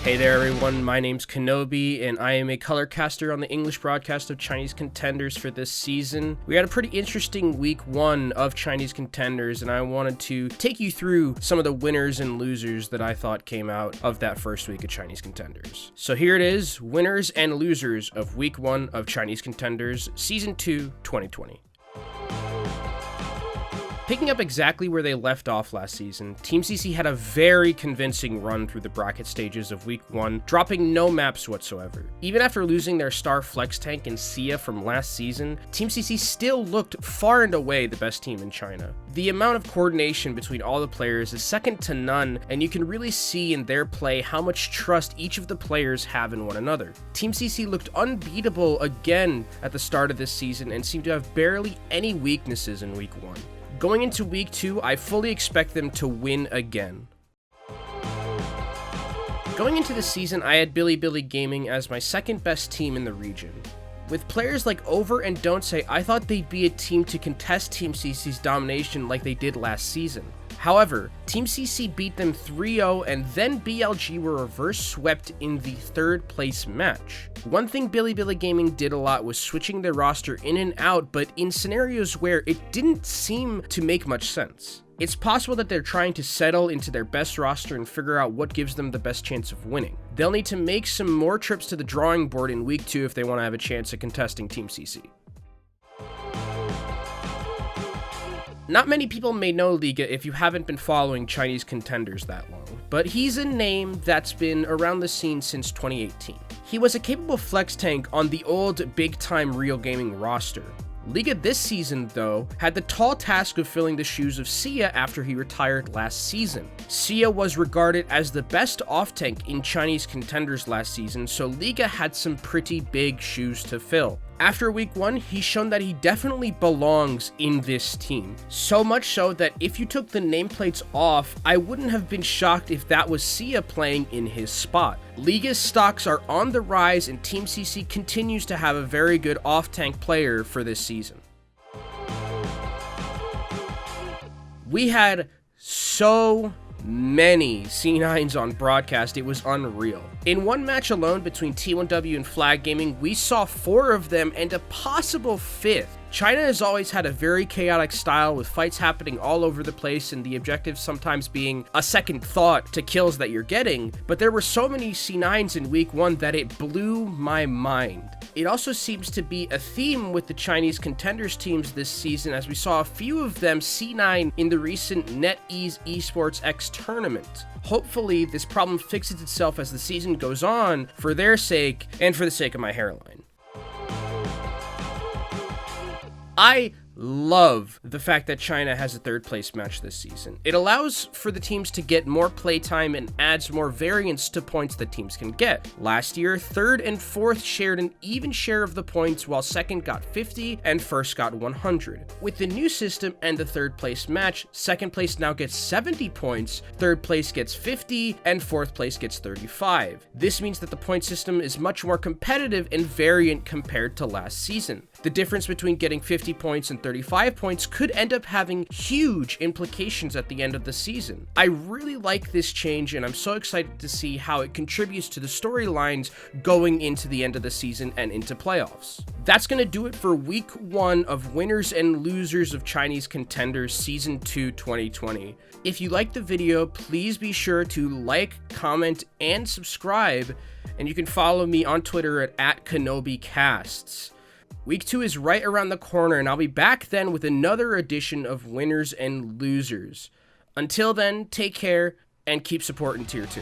Hey there everyone, my name's Kenobi, and I am a color caster on the English broadcast of Chinese Contenders for this season. We had a pretty interesting week 1 of Chinese Contenders, and I wanted to take you through some of the winners and losers that I thought came out of that first week of Chinese Contenders. So here it is, winners and losers of week 1 of Chinese Contenders, Season 2, 2020. Picking up exactly where they left off last season, Team CC had a very convincing run through the bracket stages of week 1, dropping no maps whatsoever. Even after losing their star flex tank and Sia from last season, Team CC still looked far and away the best team in China. The amount of coordination between all the players is second to none, and you can really see in their play how much trust each of the players have in one another. Team CC looked unbeatable again at the start of this season and seemed to have barely any weaknesses in week 1. Going into week 2, I fully expect them to win again. Going into the season, I had Billy Gaming as my second best team in the region. With players like Over and Don't Say, I thought they'd be a team to contest Team CC's domination like they did last season. However, Team CC beat them 3-0, and then BLG were reverse swept in the third place match. One thing Billy Gaming did a lot was switching their roster in and out, but in scenarios where it didn't seem to make much sense. It's possible that they're trying to settle into their best roster and figure out what gives them the best chance of winning. They'll need to make some more trips to the drawing board in week 2 if they want to have a chance at contesting Team CC. Not many people may know Liga if you haven't been following Chinese Contenders that long, but he's a name that's been around the scene since 2018. He was a capable flex tank on the old big-time Real Gaming roster. Liga this season, though, had the tall task of filling the shoes of Sia after he retired last season. Sia was regarded as the best off-tank in Chinese Contenders last season, so Liga had some pretty big shoes to fill. After week 1, he's shown that he definitely belongs in this team. So much so that if you took the nameplates off, I wouldn't have been shocked if that was Sia playing in his spot. Liga's stocks are on the rise, and Team CC continues to have a very good off-tank player for this season. We had so many C9s on broadcast, it was unreal. In one match alone between T1W and Flag Gaming, we saw 4 of them and a possible 5th. China has always had a very chaotic style with fights happening all over the place and the objective sometimes being a second thought to kills that you're getting, but there were so many C9s in week 1 that it blew my mind. It also seems to be a theme with the Chinese Contenders teams this season, as we saw a few of them C9 in the recent NetEase Esports X tournament. Hopefully, this problem fixes itself as the season goes on for their sake and for the sake of my hairline. I love the fact that China has a third place match this season. It allows for the teams to get more playtime and adds more variance to points that teams can get. Last year, 3rd and 4th shared an even share of the points, while 2nd got 50 and 1st got 100. With the new system and the third place match, 2nd place now gets 70 points, 3rd place gets 50, and 4th place gets 35. This means that the point system is much more competitive and variant compared to last season. The difference between getting 50 points and 35 points could end up having huge implications at the end of the season. I really like this change, and I'm so excited to see how it contributes to the storylines going into the end of the season and into playoffs. That's going to do it for week 1 of winners and losers of Chinese Contenders Season 2 2020. If you liked the video, please be sure to like, comment, and subscribe, and you can follow me on Twitter at @KenobiCasts. Week 2 is right around the corner, and I'll be back then with another edition of Winners and Losers. Until then, take care and keep supporting Tier 2.